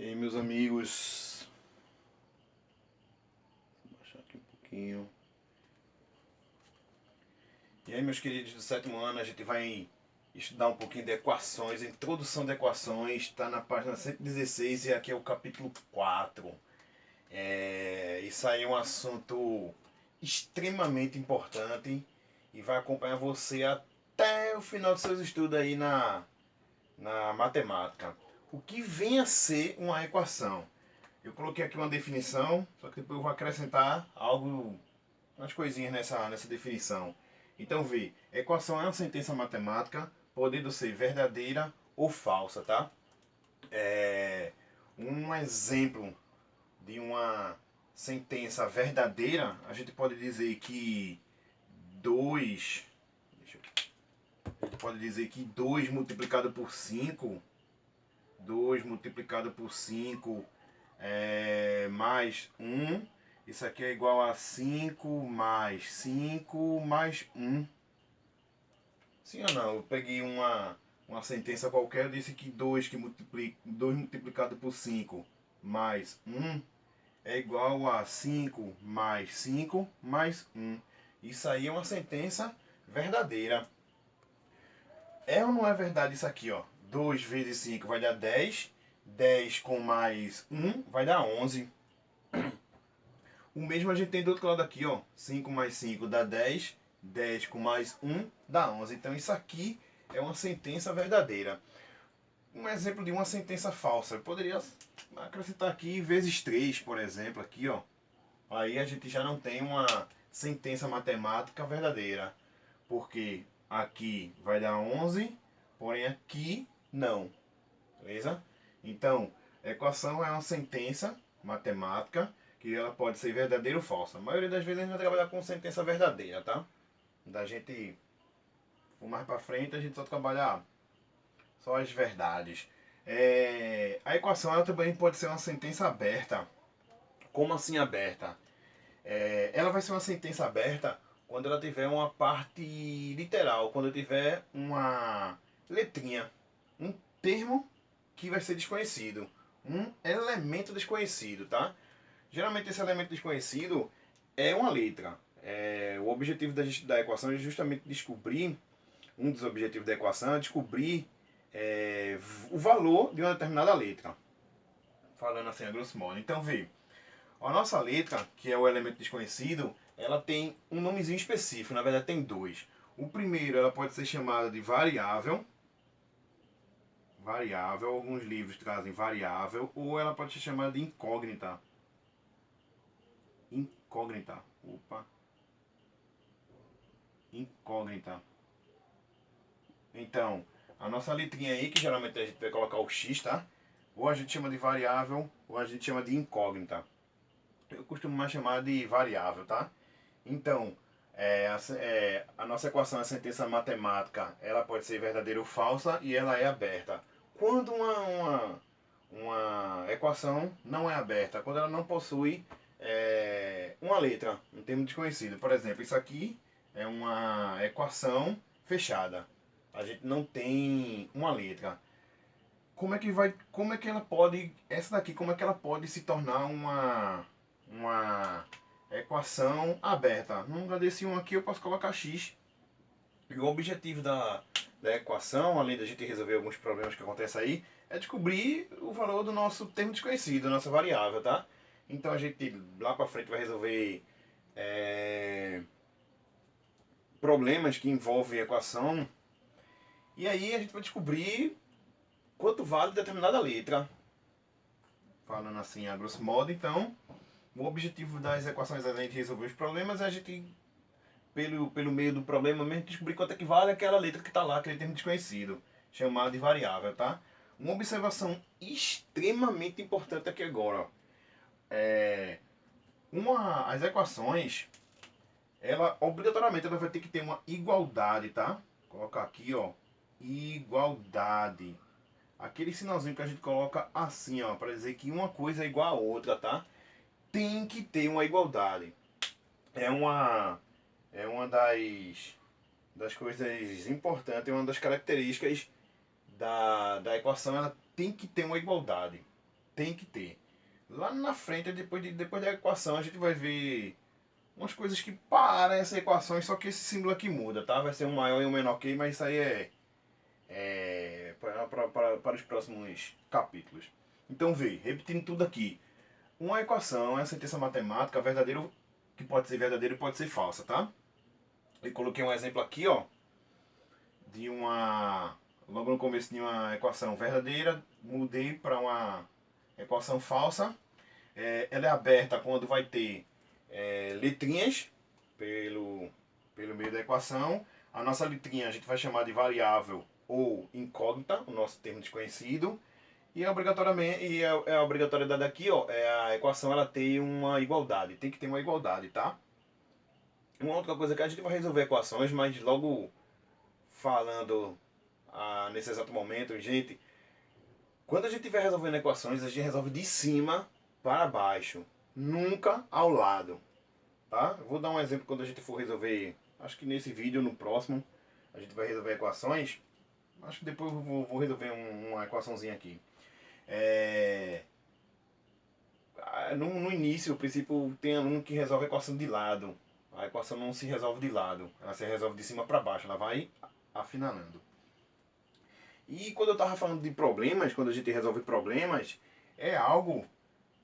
E aí, meus amigos, vou baixar aqui um pouquinho. E aí, meus queridos do sétimo ano, a gente vai estudar um pouquinho de equações, introdução de equações, está na página 116 e aqui é o capítulo 4. Isso aí é um assunto extremamente importante e vai acompanhar você até o final dos seus estudos aí na matemática. O que vem a ser uma equação? Eu coloquei aqui uma definição, só que depois eu vou acrescentar algo, umas coisinhas nessa definição. Então vê, equação é uma sentença matemática, podendo ser verdadeira ou falsa, tá? Um exemplo de uma sentença verdadeira, a gente pode dizer que 2, a gente pode dizer que 2 multiplicado por 5, 2 multiplicado por 5 mais 1. Isso aqui é igual a 5 mais 1. Sim ou não? Eu peguei uma sentença qualquer, eu disse que 2 multiplicado por 5 mais 1 é igual a 5 mais 1. Isso aí é uma sentença verdadeira. É ou não é verdade isso aqui, ó? 2 vezes 5 vai dar 10. 10 com mais 1 vai dar 11. O mesmo a gente tem do outro lado aqui, ó. 5 mais 5 dá 10. 10 com mais 1 dá 11. Então isso aqui é uma sentença verdadeira. Um exemplo de uma sentença falsa. Eu poderia acrescentar aqui vezes 3, por exemplo, aqui, ó. Aí a gente já não tem uma sentença matemática verdadeira. Porque aqui vai dar 11, porém aqui não. Beleza? Então, equação é uma sentença matemática que ela pode ser verdadeira ou falsa. A maioria das vezes a gente vai trabalhar com sentença verdadeira, tá? Da gente for mais pra frente, a gente só trabalhar só as verdades. A equação ela também pode ser uma sentença aberta. Como assim aberta? Ela vai ser uma sentença aberta quando ela tiver uma parte literal, quando tiver uma letrinha, um termo que vai ser desconhecido, um elemento desconhecido, tá? Geralmente esse elemento desconhecido é uma letra. O objetivo da equação é justamente descobrir, um dos objetivos da equação é descobrir o valor de uma determinada letra. Falando assim a grosso modo. Então vê, a nossa letra, que é o elemento desconhecido, ela tem um nomezinho específico, na verdade tem dois. O primeiro, ela pode ser chamada de variável, alguns livros trazem variável, ou ela pode ser chamada de incógnita. Incógnita. Então, a nossa letrinha aí, que geralmente a gente vai colocar o X, tá? Ou a gente chama de variável, ou a gente chama de incógnita. Eu costumo mais chamar de variável, tá? Então, a nossa equação, a sentença matemática, ela pode ser verdadeira ou falsa e ela é aberta. Quando uma equação não é aberta, quando ela não possui uma letra, um termo desconhecido. Por exemplo, isso aqui é uma equação fechada. A gente não tem uma letra. Como é que ela pode, essa daqui, como é que ela pode se tornar uma equação aberta? No lugar desse 1 aqui eu posso colocar x. E o objetivo da equação, além da gente resolver alguns problemas que acontecem aí, é descobrir o valor do nosso termo desconhecido, da nossa variável, tá? Então a gente lá pra frente vai resolver problemas que envolvem equação. E aí a gente vai descobrir quanto vale determinada letra. Falando assim a grosso modo, então, o objetivo das equações é a gente resolver os problemas, é a gente, pelo meio do problema mesmo, descobrir quanto é que vale aquela letra que está lá, aquele termo desconhecido, chamado de variável, tá? Uma observação extremamente importante aqui agora, as equações, ela obrigatoriamente ela vai ter que ter uma igualdade, tá? Vou colocar aqui, ó, igualdade. Aquele sinalzinho que a gente coloca assim, ó, para dizer que uma coisa é igual a outra, tá? Tem que ter uma igualdade. É uma das coisas importantes, é uma das características da equação, ela tem que ter uma igualdade. tem que ter. Lá na frente, depois da equação, a gente vai ver umas coisas que parecem equações, só que esse símbolo aqui muda, tá? Vai ser um maior e um menor que, mas isso aí é para os próximos capítulos. Então, vê, repetindo tudo aqui. Uma equação é uma sentença matemática verdadeiro, que pode ser verdadeira e pode ser falsa, tá? Eu coloquei um exemplo aqui, ó, de uma... Logo no começo de uma equação verdadeira, mudei para uma equação falsa. Ela é aberta quando vai ter letrinhas pelo meio da equação. A nossa letrinha a gente vai chamar de variável ou incógnita, o nosso termo desconhecido. E obrigatoriamente, a obrigatoriedade aqui, ó, a equação ela tem uma igualdade. Tem que ter uma igualdade, tá? Uma outra coisa que a gente vai resolver equações, mas logo falando nesse exato momento, gente, quando a gente estiver resolvendo equações, a gente resolve de cima para baixo, nunca ao lado, tá? Eu vou dar um exemplo quando a gente for resolver, acho que nesse vídeo, no próximo, a gente vai resolver equações. Acho que depois eu vou resolver uma equaçãozinha aqui. No início, o princípio, tem aluno que resolve a equação de lado. A equação não se resolve de lado, ela se resolve de cima para baixo, ela vai afinalando. E quando eu estava falando de problemas, quando a gente resolve problemas, é algo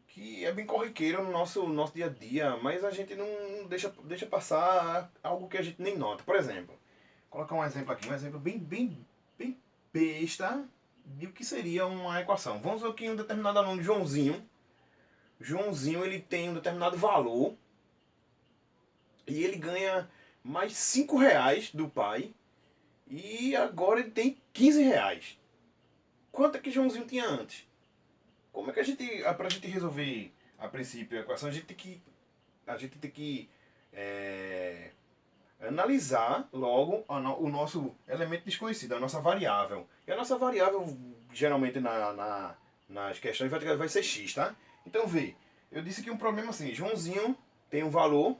que é bem corriqueiro no nosso dia a dia, mas a gente não deixa passar algo que a gente nem nota. Por exemplo, colocar um exemplo aqui, um exemplo bem besta de o que seria uma equação. Vamos ver aqui um determinado aluno, Joãozinho. Joãozinho, ele tem um determinado valor e ele ganha mais 5 reais do pai e agora ele tem 15 reais. Quanto é que Joãozinho tinha antes? Como é que pra gente resolver a princípio a equação, a gente tem que analisar logo o nosso elemento desconhecido, a nossa variável. E a nossa variável, geralmente nas questões, vai ser x, tá? Então, vê, eu disse que um problema assim, Joãozinho tem um valor,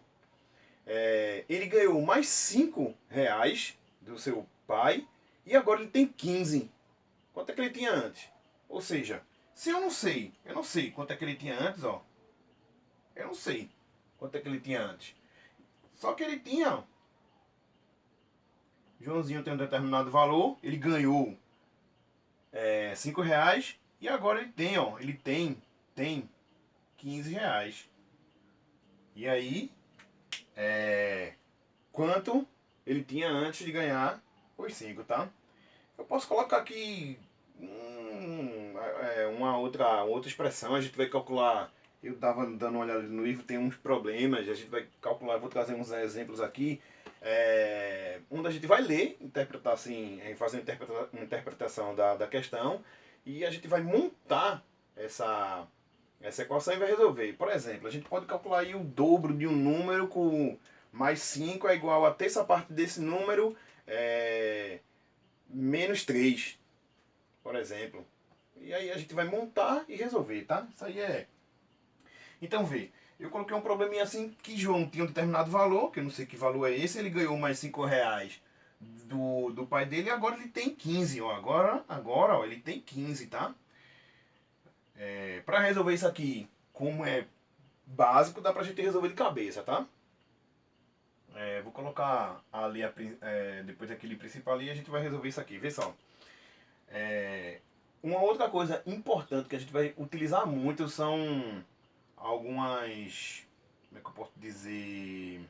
ele ganhou mais 5 reais do seu pai e agora ele tem 15. Quanto é que ele tinha antes? Ou seja, se eu não sei quanto é que ele tinha antes, ó. Eu não sei quanto é que ele tinha antes. Só que ele tinha. Joãozinho tem um determinado valor, ele ganhou 5 reais e agora ele tem, ó. Ele tem 15 reais. E aí, quanto ele tinha antes de ganhar os 5, tá? Eu posso colocar aqui uma outra expressão, a gente vai calcular. Eu estava dando uma olhada no livro, tem uns problemas, a gente vai calcular, vou trazer uns exemplos aqui, onde a gente vai ler, interpretar assim, fazer uma interpretação da questão, e a gente vai montar essa equação e vai resolver. Por exemplo, a gente pode calcular aí o dobro de um número com mais 5 é igual a terça parte desse número menos 3, por exemplo. E aí a gente vai montar e resolver, tá? Isso aí é. Então vê, eu coloquei um probleminha assim que João tinha um determinado valor, que eu não sei que valor é esse, ele ganhou mais 5 reais do pai dele e agora ele tem 15, ó. Agora ó, ele tem 15, tá? Para resolver isso aqui, como é básico, dá pra gente resolver de cabeça, tá? Vou colocar ali, depois daquele princípio ali, a gente vai resolver isso aqui, vê só. Uma outra coisa importante que a gente vai utilizar muito são algumas, como é que eu posso dizer,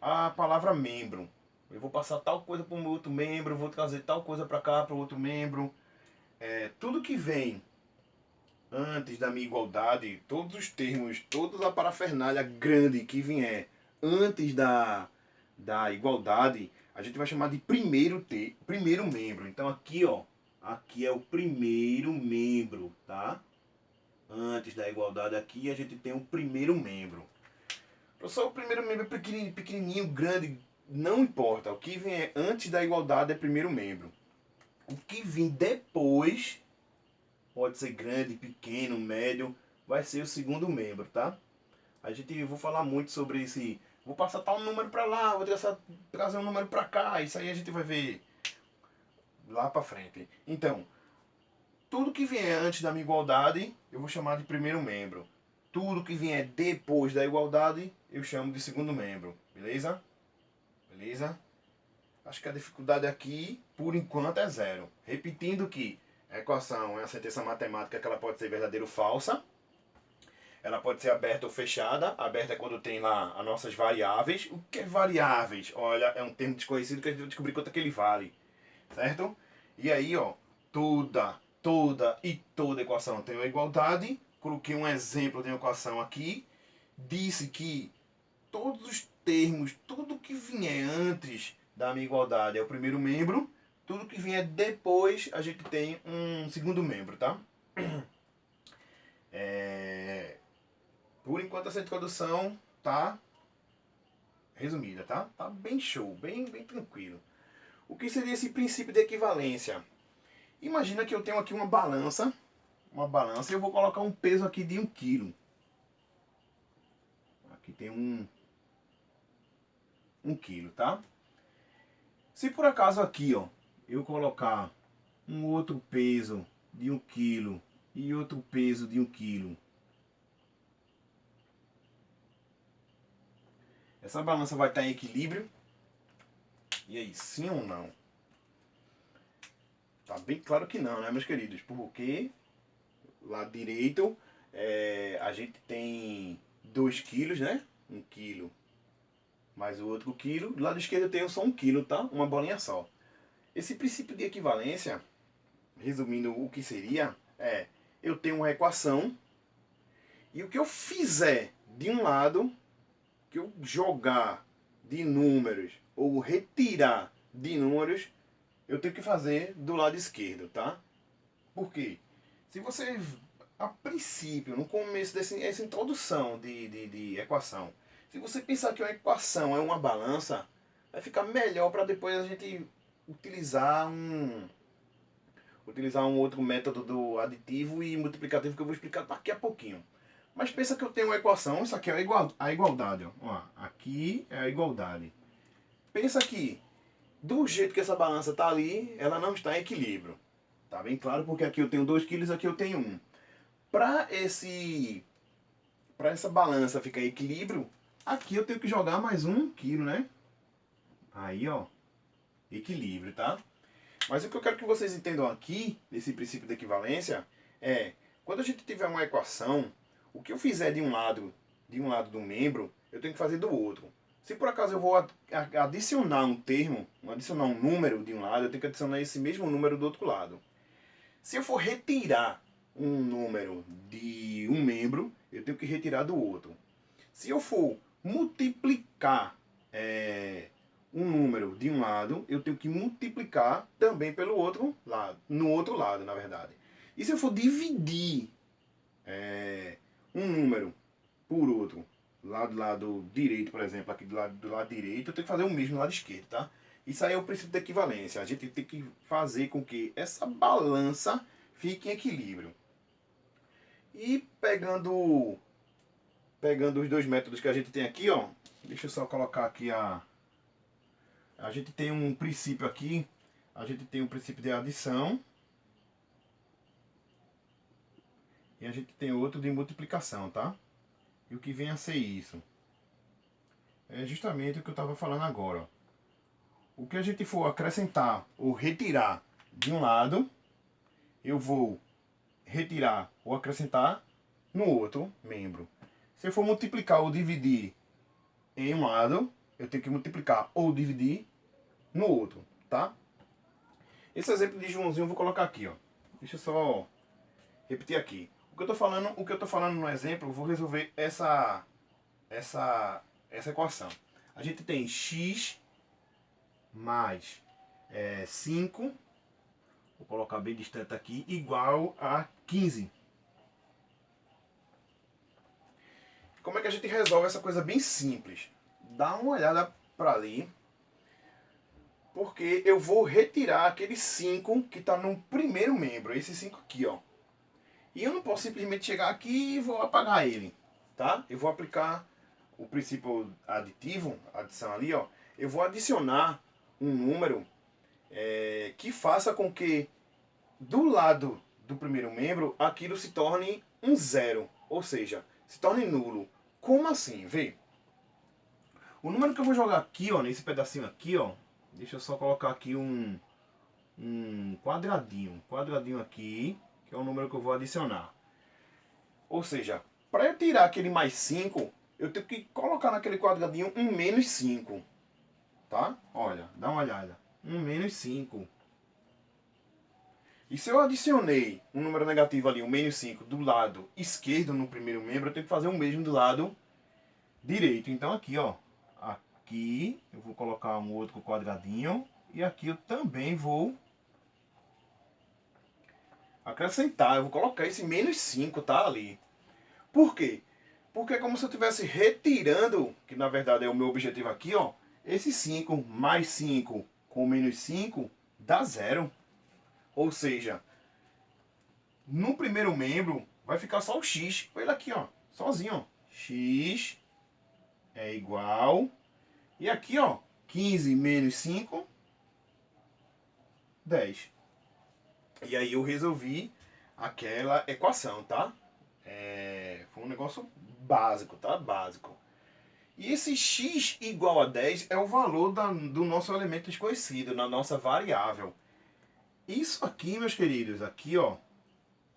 a palavra membro. Eu vou passar tal coisa para o outro membro, vou trazer tal coisa para cá, para o outro membro. Tudo que vem antes da minha igualdade, todos os termos, toda a parafernália grande que vier antes da igualdade, a gente vai chamar de primeiro membro. Então aqui, ó, aqui é o primeiro membro, tá? Antes da igualdade aqui, a gente tem o primeiro membro. Professor, o primeiro membro é pequenininho, grande, não importa. O que vem antes da igualdade é primeiro membro. O que vem depois, pode ser grande, pequeno, médio, vai ser o segundo membro, tá? Vou falar muito sobre esse. Vou passar tal número para lá, vou trazer um número para cá. Isso aí a gente vai ver lá para frente. Então, Tudo que vier antes da minha igualdade, eu vou chamar de primeiro membro. Tudo que vier depois da igualdade, eu chamo de segundo membro. Beleza? Beleza? Acho que a dificuldade aqui, por enquanto, é zero. Repetindo que a equação é uma sentença matemática que ela pode ser verdadeira ou falsa. Ela pode ser aberta ou fechada. Aberta é quando tem lá as nossas variáveis. O que é variáveis? Olha, é um termo desconhecido que a gente vai descobrir quanto é que ele vale. Certo? E aí, ó, toda equação tem uma igualdade. Coloquei um exemplo de uma equação aqui. Disse que todos os termos, tudo que vier antes da minha igualdade é o primeiro membro. Tudo que vier depois, a gente tem um segundo membro, tá? Por enquanto essa introdução tá resumida, tá? Tá bem show, bem tranquilo. O que seria esse princípio de equivalência? Imagina que eu tenho aqui uma balança e eu vou colocar um peso aqui de 1 kg. Aqui tem um quilo, tá? Se por acaso aqui, ó, eu colocar um outro peso de 1 kg e outro peso de 1 kg, essa balança vai estar em equilíbrio? E aí, sim ou não? Tá bem claro que não, né, meus queridos? Porque lado direito a gente tem 2 quilos, né? 1 quilo mais o outro quilo. Do lado esquerdo eu tenho só 1 quilo, tá? Uma bolinha só. Esse princípio de equivalência, resumindo o que seria, eu tenho uma equação e o que eu fizer de um lado, que eu jogar de números ou retirar de números, eu tenho que fazer do lado esquerdo, tá? Por quê? Se você, a princípio, no começo dessa introdução de equação, se você pensar que uma equação é uma balança, vai ficar melhor para depois a gente utilizar um outro método do aditivo e multiplicativo que eu vou explicar daqui a pouquinho. Mas pensa que eu tenho uma equação, isso aqui é a igualdade. Ó. Aqui é a igualdade. Pensa que, do jeito que essa balança está ali, ela não está em equilíbrio. Tá bem claro? Porque aqui eu tenho 2 quilos, aqui eu tenho 1. Para essa balança ficar em equilíbrio, aqui eu tenho que jogar mais 1 quilo, né? Aí, ó, equilíbrio, tá? Mas o que eu quero que vocês entendam aqui, nesse princípio de equivalência, é, quando a gente tiver uma equação, o que eu fizer de um lado do membro, eu tenho que fazer do outro. Se por acaso eu vou adicionar um termo, adicionar um número de um lado, eu tenho que adicionar esse mesmo número do outro lado. Se eu for retirar um número de um membro, eu tenho que retirar do outro. Se eu for multiplicar um número de um lado, eu tenho que multiplicar também pelo outro lado, no outro lado, na verdade. E se eu for dividir um número por outro, lá do lado direito, por exemplo, aqui do lado direito, eu tenho que fazer o mesmo do lado esquerdo, tá? Isso aí é o princípio da equivalência. A gente tem que fazer com que essa balança fique em equilíbrio. E pegando os dois métodos que a gente tem aqui, ó, deixa eu só colocar aqui a gente tem um princípio aqui, a gente tem um princípio de adição e a gente tem outro de multiplicação, tá? E o que vem a ser isso? É justamente o que eu estava falando agora, ó. O que a gente for acrescentar ou retirar de um lado, eu vou retirar ou acrescentar no outro membro. Se eu for multiplicar ou dividir em um lado, eu tenho que multiplicar ou dividir no outro, tá? Esse exemplo de Joãozinho eu vou colocar aqui, ó. Deixa eu só repetir aqui. O que eu tô falando no exemplo, eu vou resolver essa equação. A gente tem x mais 5, vou colocar bem distante aqui, igual a 15. Como é que a gente resolve essa coisa bem simples? Dá uma olhada para ali, porque eu vou retirar aquele 5 que está no primeiro membro, esse 5 aqui, ó. E eu não posso simplesmente chegar aqui e vou apagar ele, tá? Eu vou aplicar o princípio aditivo, adição ali, ó. Eu vou adicionar um número que faça com que do lado do primeiro membro, aquilo se torne um zero, ou seja, se torne nulo. Como assim? Vê. O número que eu vou jogar aqui, ó, nesse pedacinho aqui, ó, deixa eu só colocar aqui um quadradinho aqui, que é o número que eu vou adicionar. Ou seja, para eu tirar aquele mais 5, eu tenho que colocar naquele quadradinho um menos 5. Tá? Olha, dá uma olhada. Um menos 5. E se eu adicionei um número negativo ali, um menos 5, do lado esquerdo no primeiro membro, eu tenho que fazer o mesmo do lado direito. Então aqui, ó. Aqui eu vou colocar um outro quadradinho. E aqui eu também vou acrescentar. Eu vou colocar esse menos 5, tá? Ali. Por quê? Porque é como se eu estivesse retirando, que na verdade é o meu objetivo aqui, ó. Esse 5 mais 5 com menos 5 dá zero. Ou seja, no primeiro membro vai ficar só o x. Olha ele aqui, ó, sozinho, ó. X é igual. E aqui, ó, 15 menos 5, 10. E aí eu resolvi aquela equação, tá? Foi um negócio básico, tá? Básico. E esse x igual a 10 é o valor do nosso elemento desconhecido, na nossa variável. Isso aqui, meus queridos, aqui, ó.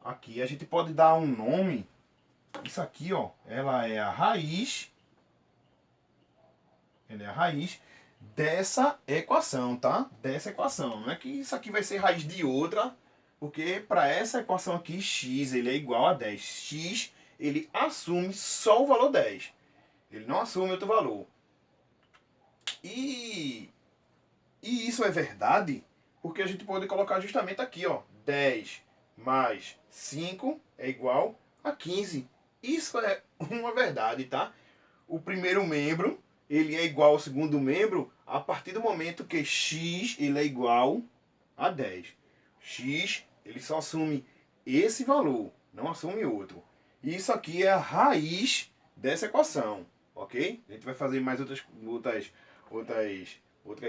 Aqui a gente pode dar um nome. Isso aqui, ó, ela é a raiz. Ela é a raiz dessa equação, tá? Dessa equação. Não é que isso aqui vai ser raiz de outra, porque para essa equação aqui, x ele é igual a 10. X, ele assume só o valor 10. Ele não assume outro valor. E isso é verdade porque a gente pode colocar justamente aqui, ó. 10 mais 5 é igual a 15. Isso é uma verdade, tá? O primeiro membro, ele é igual ao segundo membro a partir do momento que x ele é igual a 10. X, ele só assume esse valor, não assume outro. Isso aqui é a raiz dessa equação, ok? A gente vai fazer mais outras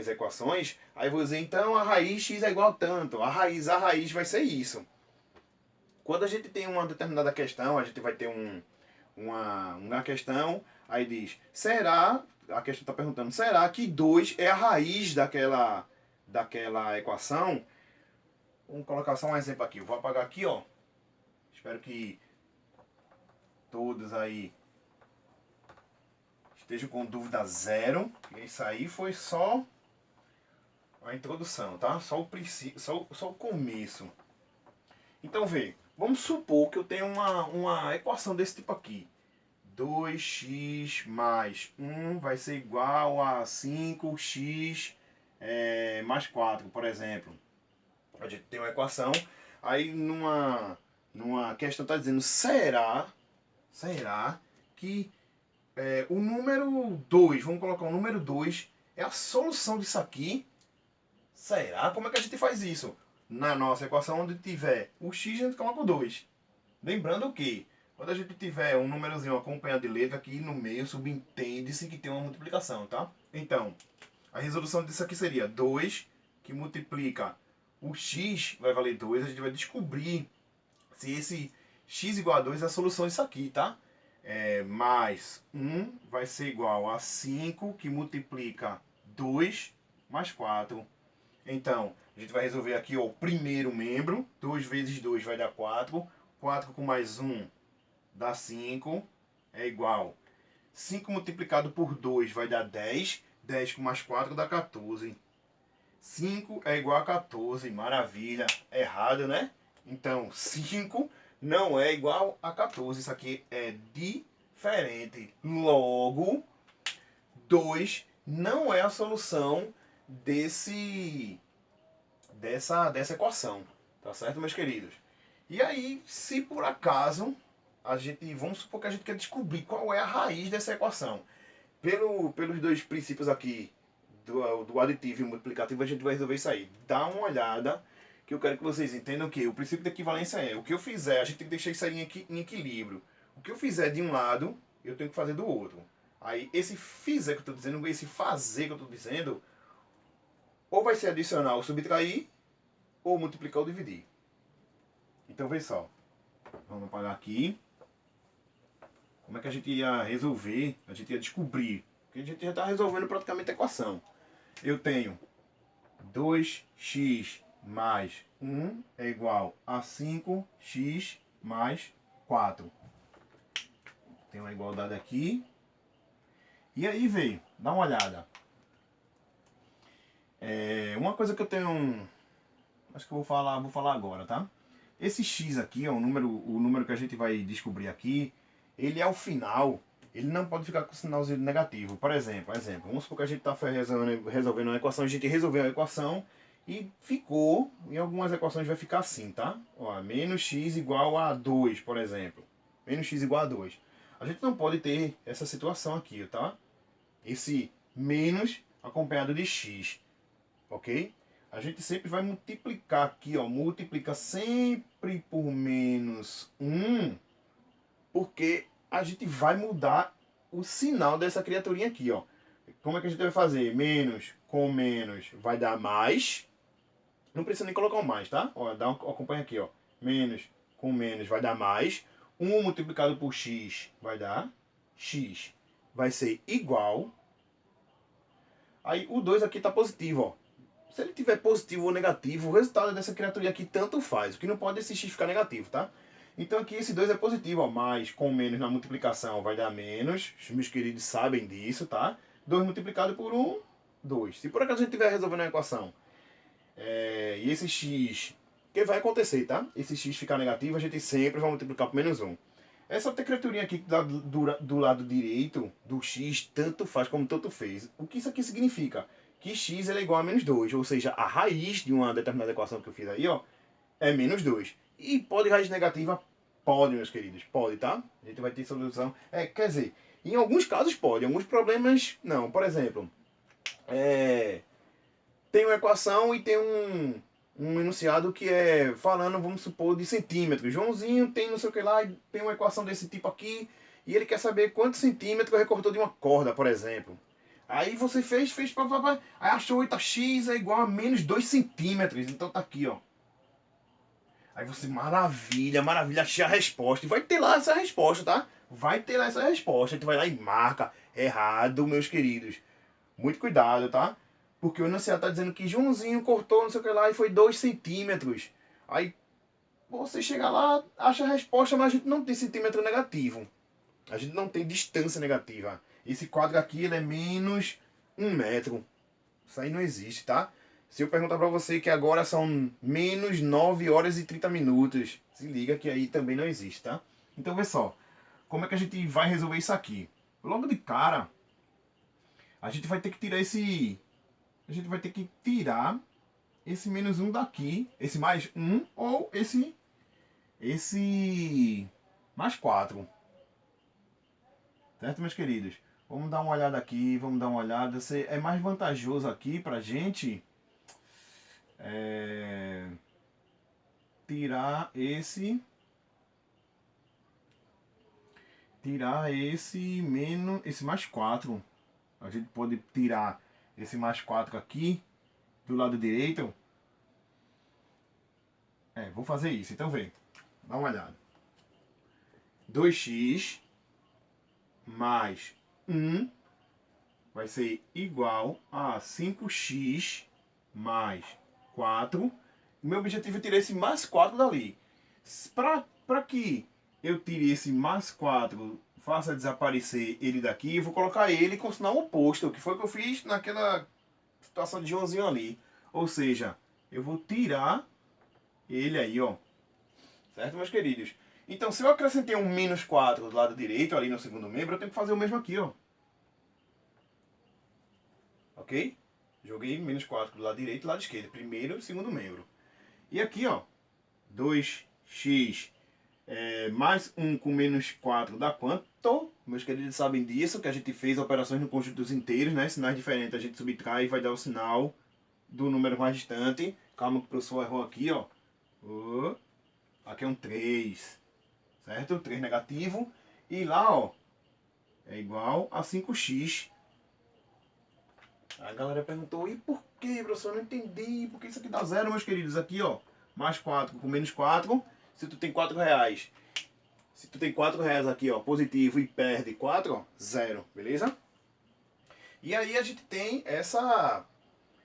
equações. Aí eu vou dizer, então a raiz x é igual a tanto. A raiz vai ser isso. Quando a gente tem uma determinada questão, a gente vai ter uma questão, aí diz, será, a questão está perguntando, será que 2 é a raiz daquela equação? Vamos colocar só um exemplo aqui. Eu vou apagar aqui, ó. Espero que todos aí estejam com dúvida zero. Isso aí foi só a introdução, tá? Só o princípio, só o começo. Então vê, vamos supor que eu tenho uma equação desse tipo aqui. 2x mais 1 vai ser igual a 5x mais 4, por exemplo. A gente tem uma equação, aí numa questão está dizendo, será que o número 2, vamos colocar o número 2, é a solução disso aqui? Será? Como é que a gente faz isso? Na nossa equação, onde tiver o x, a gente coloca o 2. Lembrando que, quando a gente tiver um númerozinho acompanhado de letra, aqui no meio subentende-se que tem uma multiplicação, tá? Então, a resolução disso aqui seria 2, que multiplica o x, vai valer 2. A gente vai descobrir se esse x igual a 2 é a solução disso aqui, tá? Mais 1 vai ser igual a 5, que multiplica 2 mais 4. Então, a gente vai resolver aqui ó, o primeiro membro. 2 vezes 2 vai dar 4. 4 com mais 1 dá 5. É igual. 5 multiplicado por 2 vai dar 10. 10 com mais 4 dá 14. 5 é igual a 14. Maravilha. Errado, né? Então, 5 não é igual a 14. Isso aqui é diferente. Logo, 2 não é a solução dessa equação. Tá certo, meus queridos? E aí, se por acaso, vamos supor que a gente quer descobrir qual é a raiz dessa equação. Pelos dois princípios aqui, do aditivo e multiplicativo, a gente vai resolver isso aí. Dá uma olhada, que eu quero que vocês entendam que o princípio da equivalência é, o que eu fizer, a gente tem que deixar isso aí em equilíbrio. O que eu fizer de um lado, eu tenho que fazer do outro. Aí, esse fizer que eu estou dizendo, esse fazer que eu estou dizendo, ou vai ser adicionar ou subtrair, ou multiplicar ou dividir. Então, vê só. Vamos apagar aqui. Como é que a gente ia resolver? A gente ia descobrir. Porque a gente já está resolvendo praticamente a equação. Eu tenho 2x mais 1 é igual a 5x mais 4. Tem uma igualdade aqui. E aí, veio, dá uma olhada. Uma coisa que eu tenho... Acho que eu vou falar agora, tá? Esse x aqui, ó, o número que a gente vai descobrir aqui, ele ao final, ele não pode ficar com sinalzinho negativo. Por exemplo, vamos supor que a gente está resolvendo uma equação, a gente resolveu a equação e ficou, em algumas equações vai ficar assim, tá? Ó, menos x igual a 2, por exemplo. Menos x igual a 2. A gente não pode ter essa situação aqui, tá? Esse menos acompanhado de x, ok? A gente sempre vai multiplicar aqui, ó, multiplica sempre por menos 1, porque a gente vai mudar o sinal dessa criaturinha aqui, ó. Como é que a gente vai fazer? Menos com menos vai dar mais. Não precisa nem colocar o mais, tá? Ó, acompanha aqui, ó. Menos com menos vai dar mais. 1 multiplicado por x vai dar x. Vai ser igual. Aí o 2 aqui está positivo, ó. Se ele tiver positivo ou negativo, o resultado dessa criaturinha aqui tanto faz. O que não pode é esse x ficar negativo, tá? Então aqui esse 2 é positivo, ó. Mais com menos na multiplicação vai dar menos. Os meus queridos sabem disso, tá? 2 multiplicado por 1, 2. Se por acaso a gente estiver resolvendo a equação e esse x... O que vai acontecer, tá? Esse x ficar negativo, a gente sempre vai multiplicar por menos 1. Essa criaturinha aqui do lado direito do x, tanto faz como tanto fez. O que isso aqui significa? Que x é igual a menos 2, ou seja, a raiz de uma determinada equação que eu fiz aí, ó, é menos 2. E pode raiz negativa? Pode, meus queridos, pode, tá? A gente vai ter solução. Quer dizer, em alguns casos pode, em alguns problemas não. Por exemplo, tem uma equação e tem um enunciado que é falando, vamos supor, de centímetros. Joãozinho tem não sei o que lá, e tem uma equação desse tipo aqui, e ele quer saber quantos centímetros recortou de uma corda, por exemplo. Aí você fez, aí achou 8x é igual a menos 2 centímetros. Então tá aqui, ó. Aí você, maravilha, achei a resposta. E vai ter lá essa resposta, tá? Vai ter lá essa resposta. A gente vai lá e marca. Errado, meus queridos. Muito cuidado, tá? Porque o enunciado tá dizendo que Joãozinho cortou não sei o que lá e foi 2 centímetros. Aí você chega lá, acha a resposta, mas a gente não tem centímetro negativo. A gente não tem distância negativa. Esse quadro aqui ele é menos 1 metro. Isso aí não existe, tá? Se eu perguntar pra você que agora são menos 9 horas e 30 minutos, se liga que aí também não existe, tá? Então vê só, como é que a gente vai resolver isso aqui? Logo de cara, a gente vai ter que tirar esse... A gente vai ter que tirar esse menos 1 daqui, esse mais 1, ou esse mais 4. Certo, meus queridos? Vamos dar uma olhada aqui, vamos dar uma olhada. É mais vantajoso aqui pra gente tirar esse menos, esse mais 4. A gente pode tirar esse mais 4 aqui do lado direito. Vou fazer isso, então vem. Dá uma olhada. 2x mais 1 vai ser igual a 5x mais 4. O meu objetivo é tirar esse mais 4 dali. Para que eu tire esse mais 4, faça desaparecer ele daqui, eu vou colocar ele com o sinal oposto, que foi o que eu fiz naquela situação de Joãozinho ali. Ou seja, eu vou tirar ele aí, ó. Certo, meus queridos? Então, se eu acrescentei um menos 4 do lado direito, ali no segundo membro, eu tenho que fazer o mesmo aqui, ó. Ok? Joguei menos 4 do lado direito e do lado esquerdo. Primeiro e segundo membro. E aqui, ó. 2x mais 1 com menos 4 dá quanto? Meus queridos sabem disso, que a gente fez operações no conjunto dos inteiros, né? Sinais diferentes a gente subtrai e vai dar o sinal do número mais distante. Calma que o professor errou aqui, ó. Aqui é um 3. Certo? 3 negativo. E lá, ó, é igual a 5x. A galera perguntou, e por que, professor? Eu não entendi. Por que isso aqui dá zero, meus queridos? Aqui, ó, mais 4 com menos 4. Se tu tem 4 reais, se tu tem 4 reais aqui, ó, positivo e perde 4, ó, 0, beleza? E aí a gente tem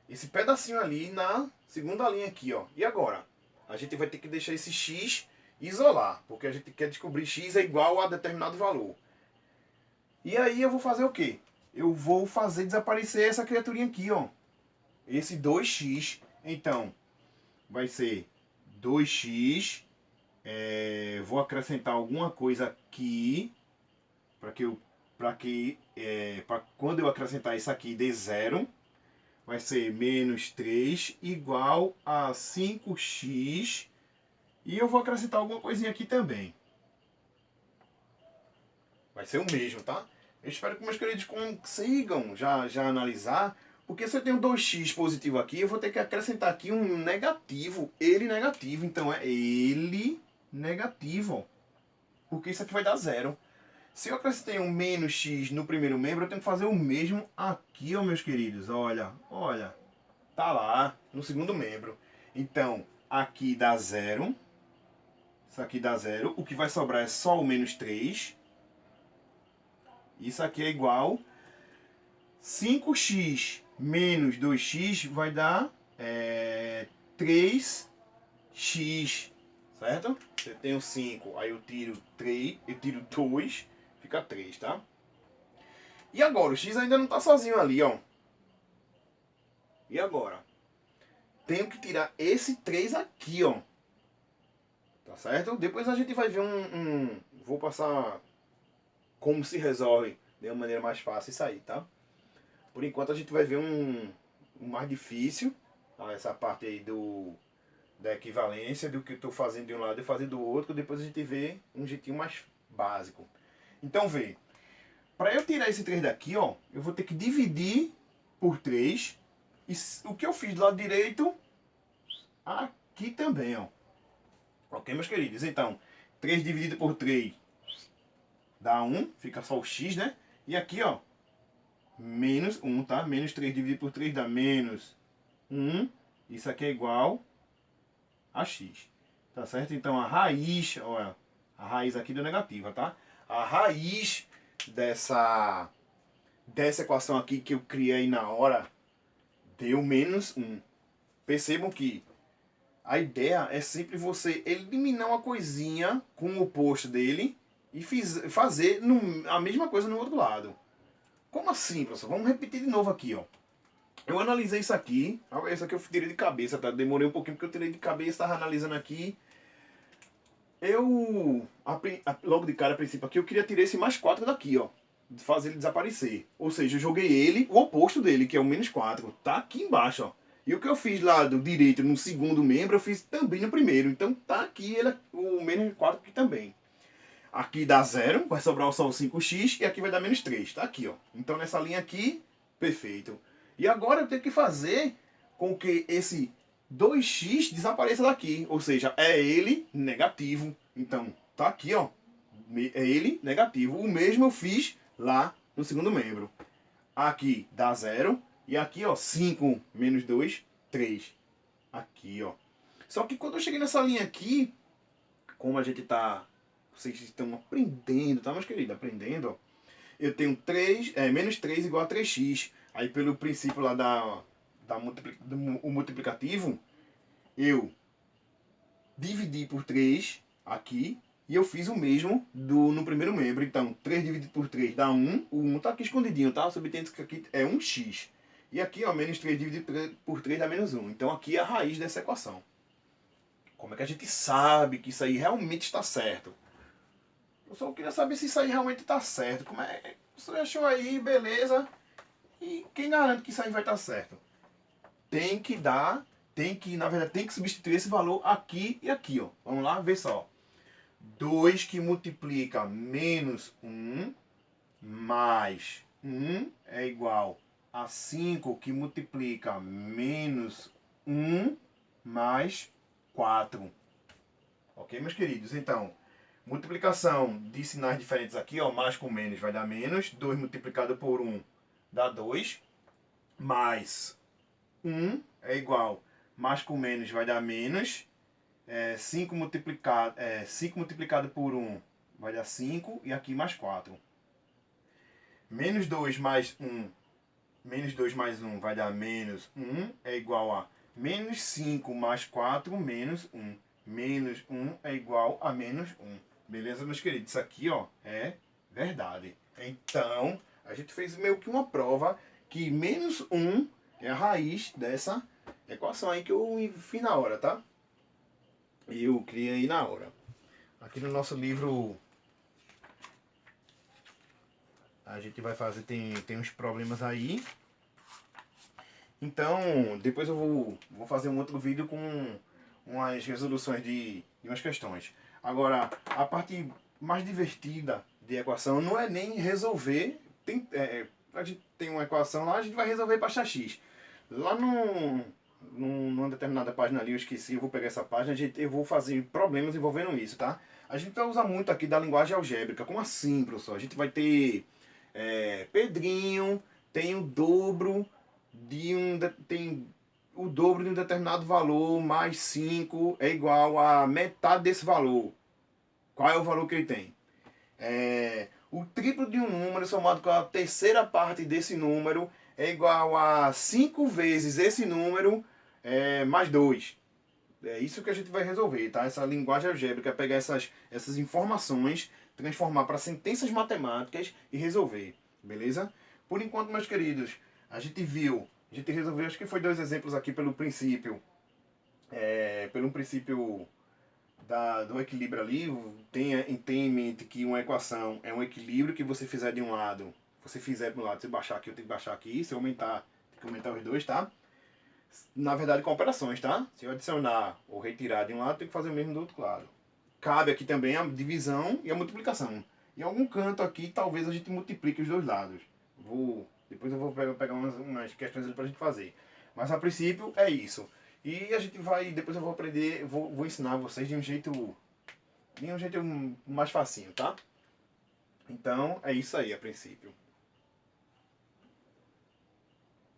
esse pedacinho ali na segunda linha aqui, ó. E agora? A gente vai ter que deixar esse x isolar, porque a gente quer descobrir x é igual a determinado valor. E aí eu vou fazer o quê? Eu vou fazer desaparecer essa criaturinha aqui, ó. Esse 2x. Então, vai ser 2x. Vou acrescentar alguma coisa aqui para quando eu acrescentar isso aqui dê 0, vai ser menos 3 igual a 5x. E eu vou acrescentar alguma coisinha aqui também. Vai ser o mesmo, tá? Eu espero que meus queridos consigam já analisar. Porque se eu tenho 2x positivo aqui, eu vou ter que acrescentar aqui um negativo. Ele negativo. Então é ele negativo. Porque isso aqui vai dar 0. Se eu acrescentei um menos x no primeiro membro, eu tenho que fazer o mesmo aqui, ó, meus queridos. Olha, olha. Tá lá no segundo membro. Então, aqui dá 0. Isso aqui dá 0. O que vai sobrar é só o menos 3. Isso aqui é igual 5x menos 2x vai dar 3x, certo? Eu tenho 5, aí eu tiro 3, eu tiro 2, fica 3, tá? E agora? O x ainda não está sozinho ali, ó. E agora? Tenho que tirar esse 3 aqui, ó. Tá certo? Depois a gente vai ver vou passar como se resolve de uma maneira mais fácil isso aí, tá? Por enquanto a gente vai ver um mais difícil, tá? Essa parte aí da equivalência, do que eu estou fazendo de um lado e fazer do outro, depois a gente vê um jeitinho mais básico. Então vê, para eu tirar esse 3 daqui, ó, eu vou ter que dividir por 3, e o que eu fiz do lado direito, aqui também, ó. Ok, meus queridos? Então, 3 dividido por 3 dá 1, fica só o x, né? E aqui, ó, menos 1, tá? Menos 3 dividido por 3 dá menos 1. Isso aqui é igual a x. Tá certo? Então a raiz, olha, a raiz aqui deu negativa, tá? A raiz dessa equação aqui que eu criei na hora deu menos 1. Percebam que a ideia é sempre você eliminar uma coisinha com o oposto dele e fazer a mesma coisa no outro lado. Como assim, professor? Vamos repetir de novo aqui, ó. Eu analisei isso aqui. Isso aqui eu tirei de cabeça, tá? Demorei um pouquinho porque eu tirei de cabeça, estava analisando aqui. Logo de cara, a princípio aqui, eu queria tirar esse mais 4 daqui, ó. Fazer ele desaparecer. Ou seja, eu joguei ele, o oposto dele, que é o menos 4. Tá aqui embaixo, ó. E o que eu fiz lá do direito no segundo membro, eu fiz também no primeiro. Então tá aqui o menos 4 aqui também. Aqui dá 0, vai sobrar só o 5x, e aqui vai dar menos 3. Tá aqui, ó. Então nessa linha aqui, perfeito. E agora eu tenho que fazer com que esse 2x desapareça daqui. Ou seja, é ele negativo. Então, tá aqui, ó. É ele negativo. O mesmo eu fiz lá no segundo membro. Aqui dá 0. E aqui, ó, 5 menos 2, 3. Aqui, ó. Só que quando eu cheguei nessa linha aqui, como a gente tá... Vocês estão aprendendo, tá, meus queridos? Aprendendo, ó. Eu tenho menos 3 igual a 3x. Aí pelo princípio lá do multiplicativo, eu dividi por 3 aqui. E eu fiz o mesmo no primeiro membro. Então, 3 dividido por 3 dá 1. O 1 tá aqui escondidinho, tá? Subentende que aqui é 1x. E aqui, ó, menos 3 dividido por 3 dá menos 1. Então aqui é a raiz dessa equação. Como é que a gente sabe que isso aí realmente está certo? Eu só queria saber se isso aí realmente está certo. Como é? Você achou aí, beleza. E quem garante que isso aí vai estar certo? Na verdade, tem que substituir esse valor aqui e aqui, ó. Vamos lá, ver só. 2 que multiplica menos 1 mais 1 é igual a 5 que multiplica menos 1 mais 4. Ok, meus queridos? Então, multiplicação de sinais diferentes aqui, ó, mais com menos vai dar menos. 2 multiplicado por 1 dá 2. Mais 1 é igual, mais com menos vai dar menos. 5 multiplicado por 1 vai dar 5 e aqui mais 4. Menos 2 mais 1, menos 2 mais 1 vai dar menos 1, é igual a menos 5 mais 4 menos 1. Menos 1 é igual a menos 1. Beleza, meus queridos? Isso aqui, ó, é verdade. Então, a gente fez meio que uma prova que menos 1 é a raiz dessa equação aí que eu fiz na hora, tá? E eu criei na hora. Aqui no nosso livro a gente vai fazer, tem uns problemas aí. Então, depois eu vou fazer um outro vídeo com umas resoluções de umas questões. Agora, a parte mais divertida de equação não é nem resolver. A gente tem uma equação lá, a gente vai resolver para achar x. Lá numa determinada página ali, eu esqueci, eu vou pegar essa página, eu vou fazer problemas envolvendo isso, tá? A gente vai usar muito aqui da linguagem algébrica. Como assim, professor? A gente vai ter Pedrinho tem o dobro tem o dobro de um determinado valor mais 5 é igual a metade desse valor. Qual é o valor que ele tem? O triplo de um número somado com a terceira parte desse número é igual a 5 vezes esse número mais 2. É isso que a gente vai resolver, tá? Essa linguagem algébrica, pegar essas informações, transformar para sentenças matemáticas e resolver, beleza? Por enquanto, meus queridos, a gente resolveu, acho que foi 2 exemplos aqui pelo princípio, pelo princípio do equilíbrio ali. Tenha em mente que uma equação é um equilíbrio que você fizer de um lado, você fizer de um lado, se baixar aqui, eu tenho que baixar aqui, se aumentar, tem que aumentar os dois, tá? Na verdade, com operações, tá? Se eu adicionar ou retirar de um lado, tem que fazer o mesmo do outro lado. Cabe aqui também a divisão e a multiplicação. Em algum canto aqui, talvez a gente multiplique os dois lados. Depois eu vou pegar umas questões ali pra gente fazer. Mas a princípio é isso. E a gente vai, depois eu vou aprender, vou ensinar vocês de um jeito mais facinho, tá? Então é isso aí a princípio.